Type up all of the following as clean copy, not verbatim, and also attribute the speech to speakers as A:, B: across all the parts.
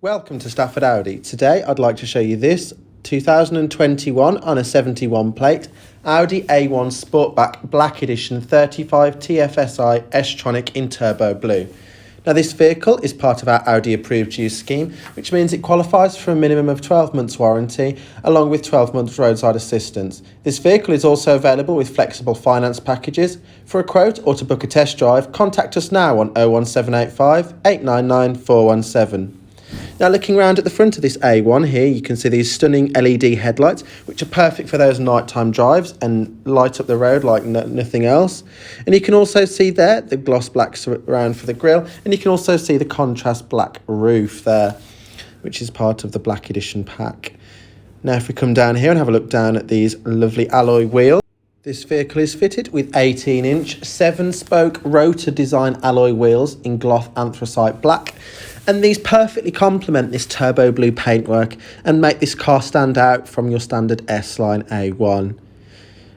A: Welcome to Stafford Audi. Today I'd like to show you this 2021 on a 71 plate Audi A1 Sportback Black Edition 35 TFSI S-Tronic in turbo blue. Now this vehicle is part of our Audi approved use scheme, which means it qualifies for a minimum of 12 months warranty along with 12 months roadside assistance. This vehicle is also available with flexible finance packages. For a quote or to book a test drive, contact us now on 01785 899 417. Now looking around at the front of this A1 here, you can see these stunning LED headlights, which are perfect for those nighttime drives and light up the road like nothing else. And you can also see there the gloss black surround for the grille, and you can also see the contrast black roof there, which is part of the Black Edition pack. Now if we come down here and have a look down at these lovely alloy wheels, this vehicle is fitted with 18-inch 7-spoke rotor design alloy wheels in gloss anthracite black, and these perfectly complement this turbo blue paintwork and make this car stand out from your standard S-Line A1.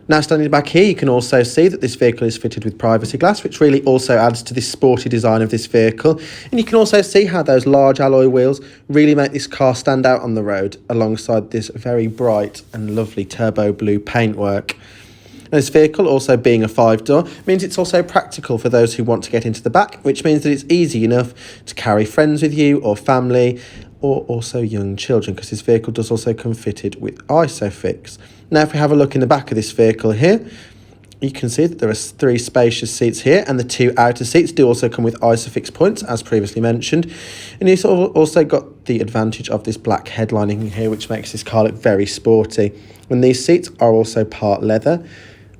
A: Now standing back here, you can also see that this vehicle is fitted with privacy glass, which really also adds to this sporty design of this vehicle. And you can also see how those large alloy wheels really make this car stand out on the road alongside this very bright and lovely turbo blue paintwork. This vehicle, also being a 5-door, means it's also practical for those who want to get into the back, which means that it's easy enough to carry friends with you or family or also young children, because this vehicle does also come fitted with ISOFIX. Now if we have a look in the back of this vehicle here, you can see that there are 3 spacious seats here, and the 2 outer seats do also come with ISOFIX points as previously mentioned. And you've also got the advantage of this black headlining here, which makes this car look very sporty. And these seats are also part leather,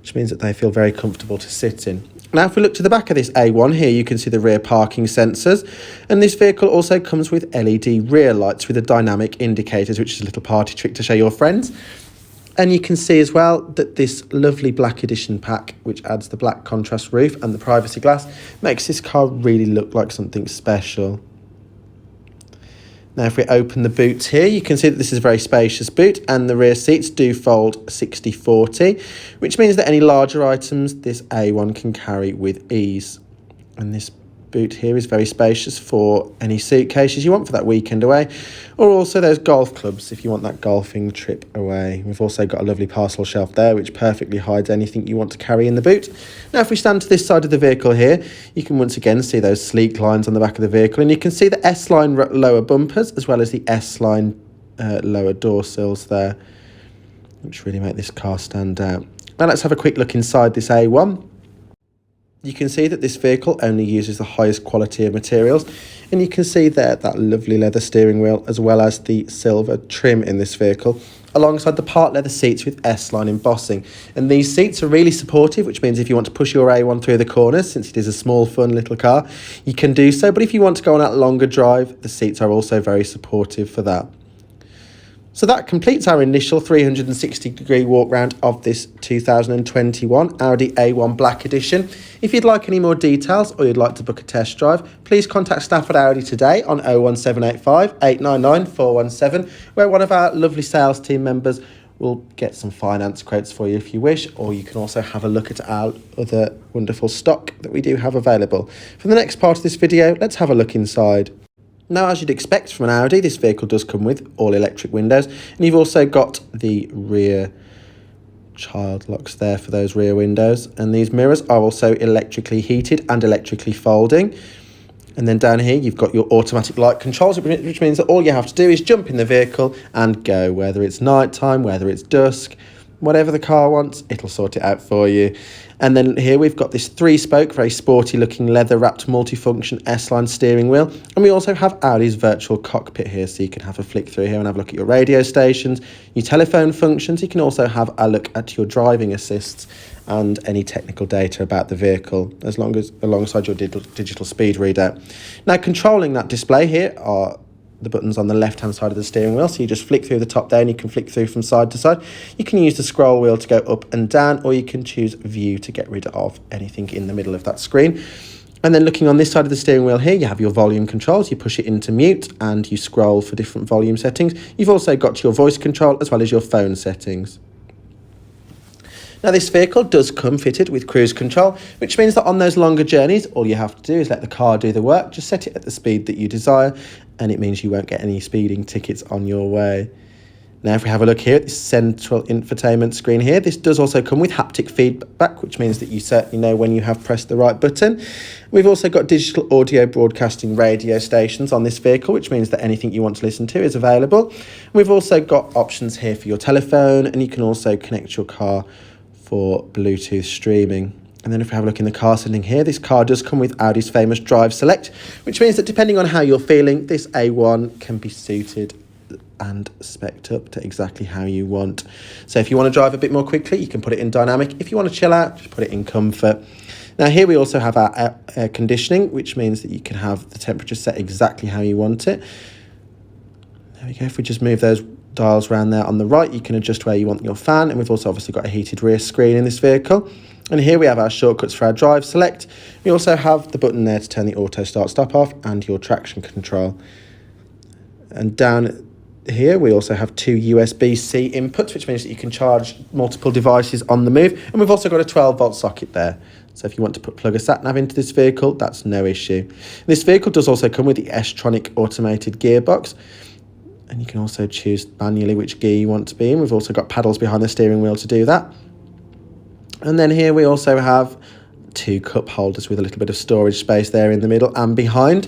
A: which means that they feel very comfortable to sit in. Now if we look to the back of this A1 here, you can see the rear parking sensors, and this vehicle also comes with LED rear lights with the dynamic indicators, which is a little party trick to show your friends. And you can see as well that this lovely Black Edition pack, which adds the black contrast roof and the privacy glass, makes this car really look like something special. Now if we open the boot here, you can see that this is a very spacious boot, and the rear seats do fold 60-40, which means that any larger items this A1 can carry with ease. And this boot here is very spacious for any suitcases you want for that weekend away, or also those golf clubs if you want that golfing trip away. We've also got a lovely parcel shelf there which perfectly hides anything you want to carry in the boot. Now if we stand to this side of the vehicle here, you can once again see those sleek lines on the back of the vehicle, and you can see the S-Line lower bumpers as well as the S-Line lower door sills there, which really make this car stand out. Now let's have a quick look inside this A1. You can see that this vehicle only uses the highest quality of materials, and you can see there that lovely leather steering wheel as well as the silver trim in this vehicle, alongside the part leather seats with S-Line embossing. And these seats are really supportive, which means if you want to push your A1 through the corners, since it is a small fun little car, you can do so. But if you want to go on that longer drive, the seats are also very supportive for that. So that completes our initial 360-degree walk round of this 2021 Audi A1 Black Edition. If you'd like any more details or you'd like to book a test drive, please contact Stafford Audi today on 01785 899 417, where one of our lovely sales team members will get some finance quotes for you if you wish, or you can also have a look at our other wonderful stock that we do have available. For the next part of this video, let's have a look inside. Now, as you'd expect from an Audi, this vehicle does come with all electric windows, and you've also got the rear child locks there for those rear windows, and these mirrors are also electrically heated and electrically folding. And then down here you've got your automatic light controls, which means that all you have to do is jump in the vehicle and go, whether it's night time, whether it's dusk, whatever the car wants, it'll sort it out for you. And then here we've got this 3-spoke, very sporty looking leather wrapped multifunction S-Line steering wheel. And we also have Audi's virtual cockpit here, so you can have a flick through here and have a look at your radio stations, your telephone functions. You can also have a look at your driving assists and any technical data about the vehicle, alongside your digital speed readout. Now controlling that display here are the buttons on the left hand side of the steering wheel, so you just flick through the top down, you can flick through from side to side. You can use the scroll wheel to go up and down, or you can choose view to get rid of anything in the middle of that screen. And then looking on this side of the steering wheel here, you have your volume controls. You push it into mute and you scroll for different volume settings. You've also got your voice control as well as your phone settings. Now this vehicle does come fitted with cruise control, which means that on those longer journeys, all you have to do is let the car do the work, just set it at the speed that you desire, and it means you won't get any speeding tickets on your way. Now, if we have a look here at this central infotainment screen here, this does also come with haptic feedback, which means that you certainly know when you have pressed the right button. We've also got digital audio broadcasting radio stations on this vehicle, which means that anything you want to listen to is available. We've also got options here for your telephone, and you can also connect your car for Bluetooth streaming. And then if we have a look in the car setting here, this car does come with Audi's famous Drive Select, which means that depending on how you're feeling, this A1 can be suited and spec'd up to exactly how you want. So if you want to drive a bit more quickly, you can put it in dynamic. If you want to chill out, just put it in comfort. Now here we also have our air conditioning, which means that you can have the temperature set exactly how you want it. There we go. If we just move those dials around there on the right, you can adjust where you want your fan. And we've also obviously got a heated rear screen in this vehicle. And here we have our shortcuts for our Drive Select. We also have the button there to turn the auto start stop off and your traction control. And down here we also have two USB-C inputs, which means that you can charge multiple devices on the move. And we've also got a 12-volt socket there. So if you want to plug a sat-nav into this vehicle, that's no issue. This vehicle does also come with the tronic automated gearbox. And you can also choose manually which gear you want to be in. We've also got paddles behind the steering wheel to do that. And then here we also have two cup holders with a little bit of storage space there in the middle and behind,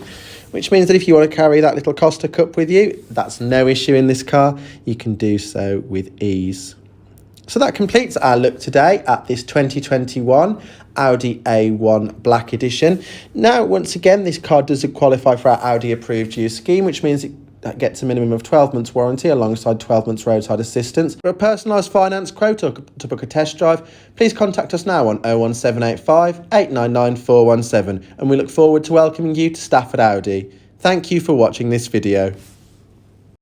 A: which means that if you want to carry that little Costa cup with you, that's no issue in this car. You can do so with ease. So that completes our look today at this 2021 Audi A1 Black Edition. Now, once again, this car doesn't qualify for our Audi approved use scheme, which means it gets a minimum of 12 months warranty alongside 12 months roadside assistance. For a personalised finance quote or to book a test drive, please contact us now on 01785 899 417, and we look forward to welcoming you to Stafford Audi. Thank you for watching this video.